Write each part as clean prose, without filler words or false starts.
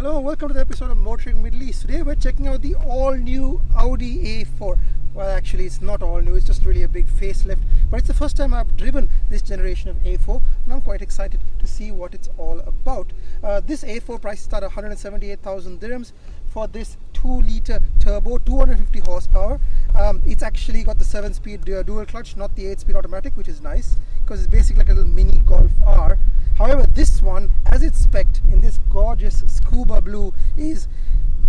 Hello, welcome to the episode of Motoring Middle East. Today we're checking out the all-new Audi A4. Well, actually it's not all new, it's just really a big facelift. But it's the first time I've driven this generation of A4 and I'm quite excited to see what it's all about. This A4 price starts at 178,000 dirhams for this 2-litre turbo, 250 horsepower. It's actually got the 7-speed dual clutch, not the 8-speed automatic, which is nice because it's basically like a little mini Golf R. However, this one, as it's spec'd in this gorgeous scuba blue, is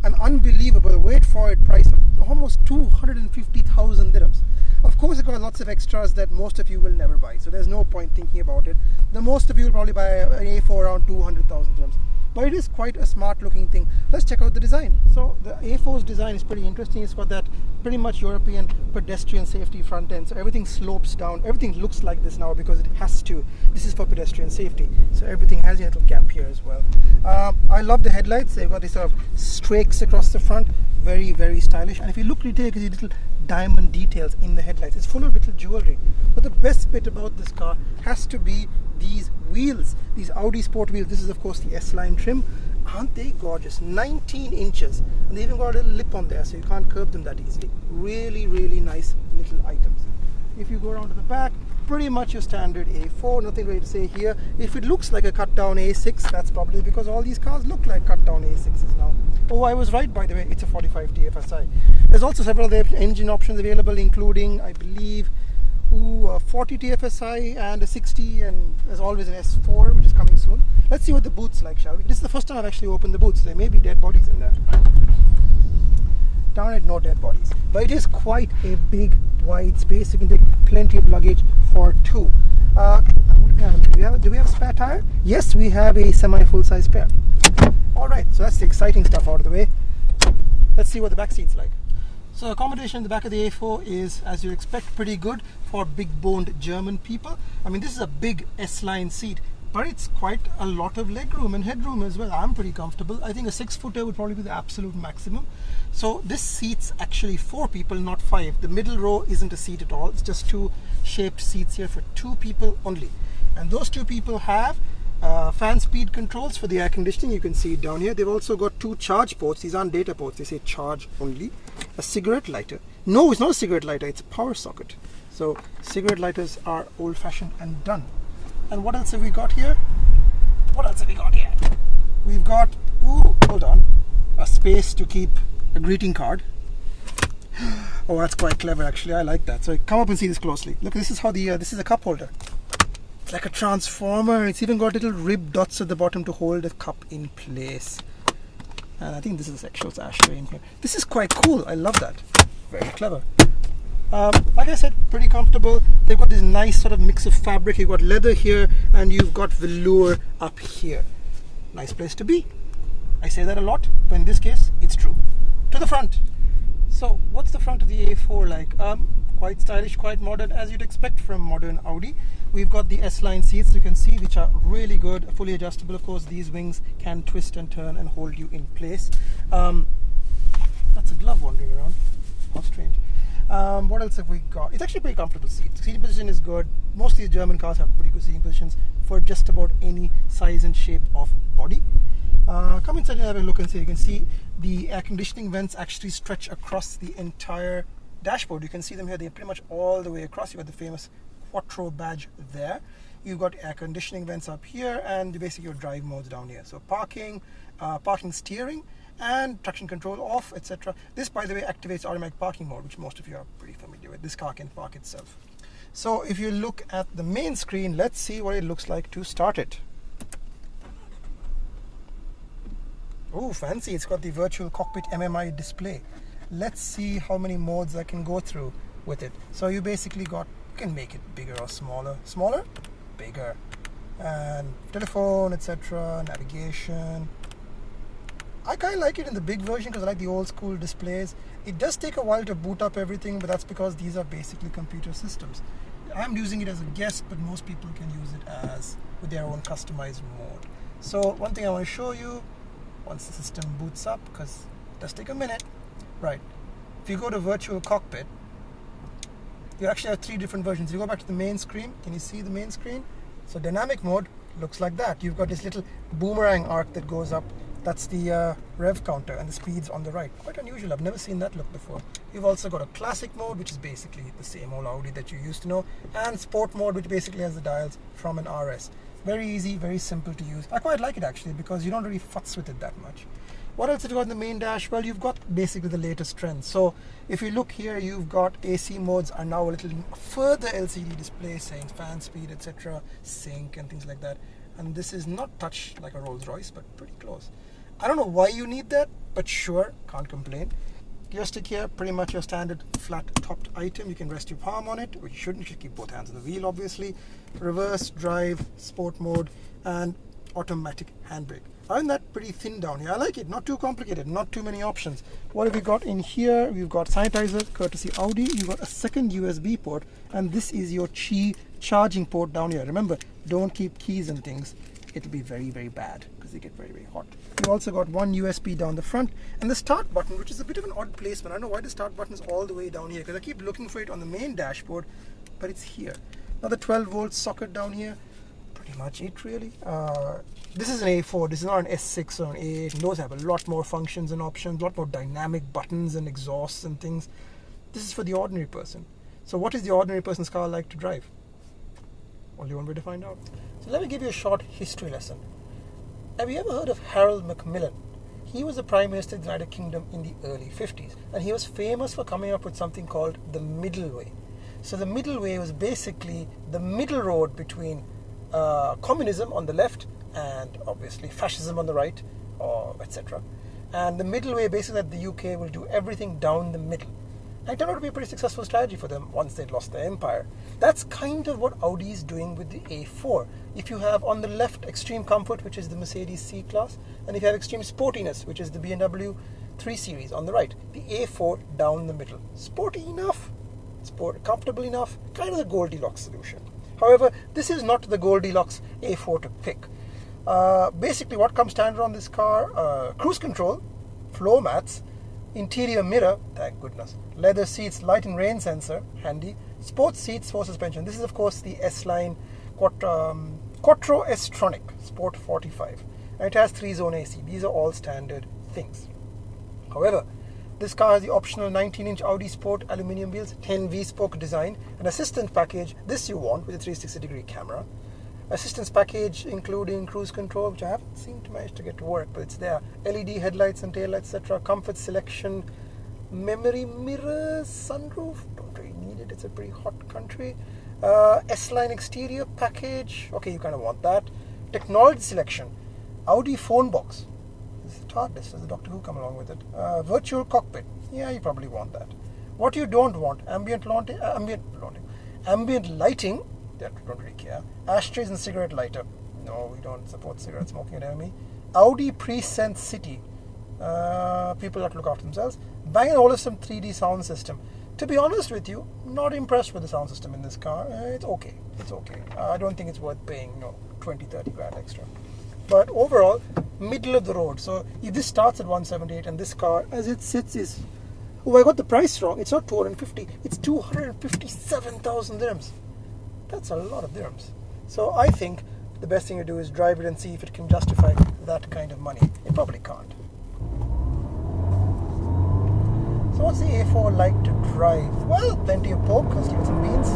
an unbelievable, wait for it, price of almost 250,000 dirhams. Of course, it got lots of extras that most of you will never buy, so there's no point thinking about it. The most of you will probably buy an A4 around 200,000 dirhams. But it is quite a smart looking thing. Let's check out the design. So the A4's design is pretty interesting. It's got that pretty much European pedestrian safety front end. So everything slopes down. Everything looks like this now because it has to. This is for pedestrian safety. So everything has a little gap here as well. I love the headlights. They've got these sort of streaks across the front. Very, very stylish. And if you look detail, you can see little diamond details in the headlights. It's full of little jewelry. But the best bit about this car has to be these wheels, these Audi Sport wheels. This is of course the S-Line trim. Aren't they gorgeous? 19 inches, and they even got a little lip on there so you can't curb them that easily. Really, really nice little items. If you go around to the back, pretty much your standard A4, nothing really to say here. If it looks like a cut down A6, that's probably because all these cars look like cut down A6s now. Oh, I was right, by the way, it's a 45 TFSI. There's also several other engine options available, including, I believe, a 40 TFSI and a 60, and there's always an S4 which is coming soon. Let's see what the boot's like, shall we? This is the first time I've actually opened the boots. There may be dead bodies in there. Darn it, no dead bodies. But it is quite a big, wide space. You can take plenty of luggage for two. Do we have a spare tire? Yes, we have a semi-full-size spare. Alright, so that's the exciting stuff out of the way. Let's see what the back seat's like. So accommodation in the back of the A4 is, as you expect, pretty good for big-boned German people. I mean, this is a big S-Line seat, but it's quite a lot of legroom and headroom as well. I'm pretty comfortable. I think a 6-footer would probably be the absolute maximum. So this seats actually 4 people, not 5. The middle row isn't a seat at all. It's just 2 shaped seats here for 2 people only. And those 2 people have fan speed controls for the air conditioning. You can see it down here. They've also got 2 charge ports. These aren't data ports. They say charge only. A cigarette lighter. No, it's not a cigarette lighter. It's a power socket. So cigarette lighters are old-fashioned and done. And what else have we got here? What else have we got here? We've got, ooh, hold on, a space to keep a greeting card. Oh, that's quite clever actually. I like that. So come up and see this closely. Look, this is how the this is a cup holder. It's like a transformer. It's even got little rib dots at the bottom to hold the cup in place. And I think this is a sexual ashtray in here. This is quite cool. I love that. Very clever. Like I said, pretty comfortable. They've got this nice sort of mix of fabric. You've got leather here and you've got velour up here. Nice place to be. I say that a lot, but in this case, it's true. To the front. So, what's the front of the A4 like? Quite stylish, quite modern, as you'd expect from modern Audi. We've got the S-Line seats, you can see, which are really good, fully adjustable. Of course, these wings can twist and turn and hold you in place. That's a glove wandering around. How strange. What else have we got? It's actually pretty comfortable seats. Seating position is good. Most of these German cars have pretty good seating positions for just about any size and shape of body. Come inside and have a look and see. You can see the air conditioning vents actually stretch across the entire dashboard. You can see them here. They're pretty much all the way across. You've got the famous Quattro badge there. You've got air conditioning vents up here and basically your drive modes down here. So parking, parking steering, and traction control off, etc. This, by the way, activates automatic parking mode, which most of you are pretty familiar with. This car can park itself. So if you look at the main screen, let's see what it looks like to start it. Oh, fancy. It's got the virtual cockpit MMI display. Let's see how many modes I can go through with it. So you basically got, you can make it bigger or smaller. Smaller, bigger. And telephone, etc., navigation. I kind of like it in the big version because I like the old school displays. It does take a while to boot up everything, but that's because these are basically computer systems. I'm using it as a guest, but most people can use it as with their own customized mode. So one thing I want to show you, once the system boots up, because it does take a minute, right? If you go to virtual cockpit, you actually have 3 different versions. You go back to the main screen. Can you see the main screen? So dynamic mode looks like that. You've got this little boomerang arc that goes up That's the rev counter, and the speed's on the right. Quite unusual. I've never seen that look before. You've also got a classic mode, which is basically the same old Audi that you used to know, and sport mode, which basically has the dials from an RS. Very easy, very simple to use. I quite like it actually, because you don't really futz with it that much. What else have you got in the main dash? Well, you've got basically the latest trends. So if you look here, you've got AC modes are now a little further LCD display saying fan speed, etc., sync and things like that. And this is not touch like a Rolls Royce, but pretty close. I don't know why you need that, but sure, can't complain. Gear stick here, pretty much your standard flat topped item. You can rest your palm on it, which you shouldn't. You should keep both hands on the wheel, obviously. Reverse, drive, sport mode, and automatic handbrake. Other than that, pretty thin down here. I like it, not too complicated, not too many options. What have we got in here? We've got sanitizer, courtesy Audi. You've got a second USB port, and this is your Qi charging port down here. Remember, don't keep keys and things. It'll be very, very bad because they get very, very hot. You've also got one USB down the front, and the start button, which is a bit of an odd placement. I don't know why the start button is all the way down here, because I keep looking for it on the main dashboard, but it's here. Another 12-volt socket down here. Pretty much it, really. This is an A4, this is not an S6 or an A8, and those have a lot more functions and options, a lot more dynamic buttons and exhausts and things. This is for the ordinary person. So what is the ordinary person's car like to drive? Only one way to find out. So let me give you a short history lesson. Have you ever heard of Harold Macmillan? He was the Prime Minister of the United Kingdom in the early 50s, and he was famous for coming up with something called the middle way. So the middle way was basically the middle road between communism on the left and obviously fascism on the right, or etc. And the middle way basically that the UK will do everything down the middle. And it turned out to be a pretty successful strategy for them once they'd lost their empire. That's kind of what Audi is doing with the A4. If you have on the left extreme comfort, which is the Mercedes C-Class, and if you have extreme sportiness, which is the BMW 3 Series on the right, the A4 down the middle. Sporty enough, comfortable enough, kind of the Goldilocks solution. However, this is not the Goldilocks A4 to pick. Basically, what comes standard on this car, cruise control, floor mats, interior mirror, thank goodness, leather seats, light and rain sensor, handy, sports seats, 4 suspension. This is of course the S-Line Quattro S-Tronic Sport 45. And it has 3-zone AC. These are all standard things. However, this car has the optional 19-inch Audi Sport aluminium wheels, 10 V-spoke design, an assistance package, this you want, with a 360-degree camera. Assistance package including cruise control, which I haven't seemed to manage to get to work, but it's there. LED headlights and taillights, etc. Comfort selection, memory mirrors, sunroof. Don't really need it. It's a pretty hot country. S-Line exterior package. Okay, you kind of want that. Technology selection. Audi phone box. This is the TARDIS. Does the Doctor Who come along with it? Virtual cockpit. Yeah, you probably want that. What you don't want? Ambient lighting. Don't really care. Ashtrays and cigarette lighter. No, we don't support cigarette smoking at AME. Audi Presense City. People have to look after themselves. Bang & Olufsen 3D sound system. To be honest with you, not impressed with the sound system in this car. It's okay. It's okay. I don't think it's worth paying 20-30 grand extra. But overall, middle of the road. So if this starts at 178 and this car as it sits is, oh, I got the price wrong. It's not 250. It's 257,000 dirhams. That's a lot of dirhams. So I think the best thing to do is drive it and see if it can justify that kind of money. It probably can't. So what's the A4 like to drive? Well, plenty of poke. Let's give it some beans.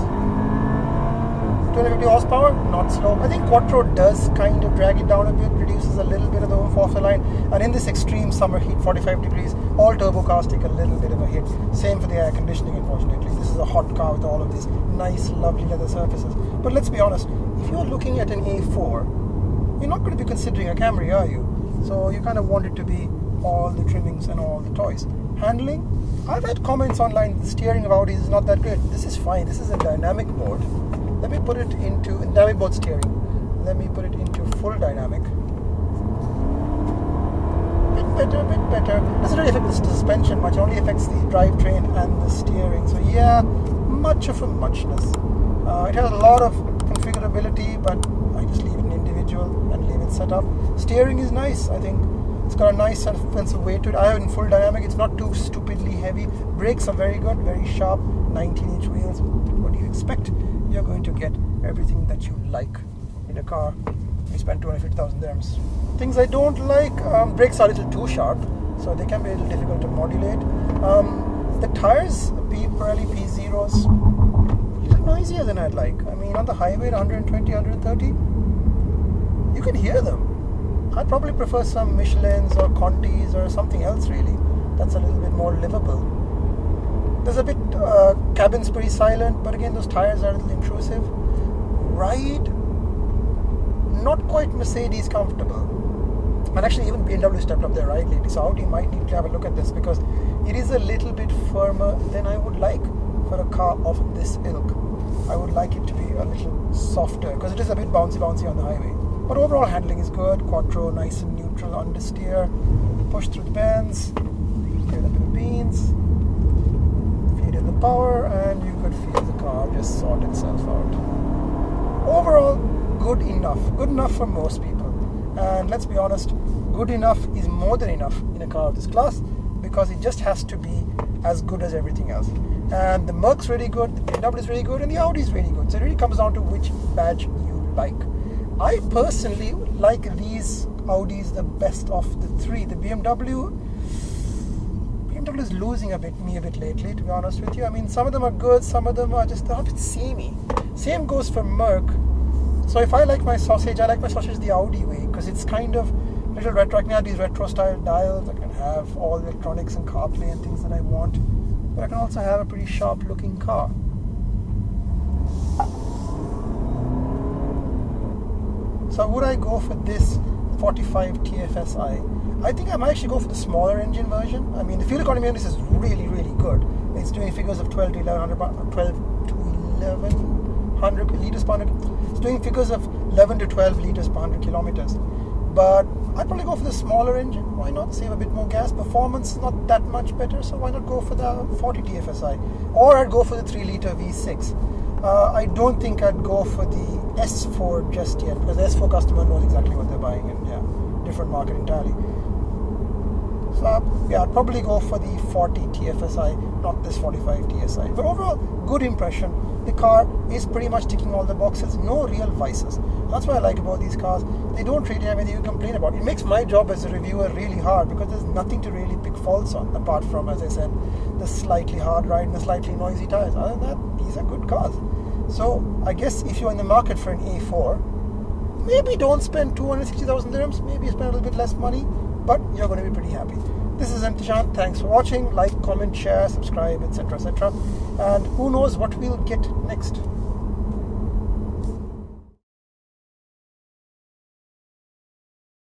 250 horsepower, not slow. I think Quattro does kind of drag it down a bit, reduces a little bit of the oomph off the line. And in this extreme summer heat, 45 degrees, all turbo cars take a little bit of a hit. Same for the air conditioning, unfortunately. This is a hot car with all of these nice, lovely leather surfaces. But let's be honest, if you're looking at an A4, you're not going to be considering a Camry, are you? So you kind of want it to be all the trimmings and all the toys. Handling, I've had comments online, the steering of Audi is not that great. This is fine. This is a dynamic mode. Let me put it into dynamic mode steering. Let me put it into full dynamic. Bit better. Doesn't really affect the suspension much. It only affects the drivetrain and the steering. So yeah, much of a muchness. It has a lot of configurability, but I just leave it in individual and leave it set up. Steering is nice. I think it's got a nice sense of weight to it. I have it in full dynamic. It's not too stupidly heavy. Brakes are very good, very sharp. 19-inch wheels. What do you expect? You're going to get everything that you like in a car. You spend 250,000 dirhams. Things I don't like, brakes are a little too sharp, so they can be a little difficult to modulate. The tires, Pirelli P0s, a little noisier than I'd like. I mean, on the highway at 120, 130, you can hear them. I'd probably prefer some Michelins or Contis or something else really. That's a little bit more livable. There's a bit, cabin's pretty silent, but again, those tires are a little intrusive. Ride, not quite Mercedes comfortable. And actually even BMW stepped up their ride lately, so Audi might need to have a look at this because it is a little bit firmer than I would like for a car of this ilk. I would like it to be a little softer because it is a bit bouncy on the highway. But overall handling is good. Quattro, nice and neutral understeer. Push through the bends, get a bit of beans, feed in the power, and you could feel the car just sort itself out. Overall, good enough for most people. And let's be honest, good enough is more than enough in a car of this class because it just has to be as good as everything else. And the Merc's really good, the BMW is really good, and the Audi is really good. So it really comes down to which badge you like. I personally like these Audis the best of the three. The BMW is losing me a bit lately, to be honest with you. I mean, some of them are good, some of them are just a bit samey. Same goes for Merc. So if I like my sausage, I like my sausage the Audi way because it's kind of a little retro. I can have these retro style dials. I can have all the electronics and CarPlay and things that I want. But I can also have a pretty sharp looking car. So would I go for this 45 TFSI? I think I might actually go for the smaller engine version. I mean, the fuel economy on this is really, really good. It's doing figures of 12 to 1100 liters per 100. It's doing figures of 11 to 12 liters per 100 kilometers. But I'd probably go for the smaller engine. Why not? Save a bit more gas. Performance is not that much better, so why not go for the 40 TFSI? Or I'd go for the 3 liter V6. I don't think I'd go for the S4 just yet because the S4 customer knows exactly what they're buying, and yeah, different market entirely. So yeah, I'd probably go for the 40 TFSI, not this 45 TSI. But overall, good impression. The car is pretty much ticking all the boxes, no real vices. That's what I like about these cars. They don't really have anything to complain about. It makes my job as a reviewer really hard because there's nothing to really pick faults on apart from, as I said, the slightly hard ride and the slightly noisy tires. Other than that, these are good cars. So I guess if you're in the market for an A4, maybe don't spend 260,000 dirhams, maybe spend a little bit less money, but you're going to be pretty happy. This is Imthishan. Thanks for watching. Like, comment, share, subscribe, etc., etc. And who knows what we'll get next.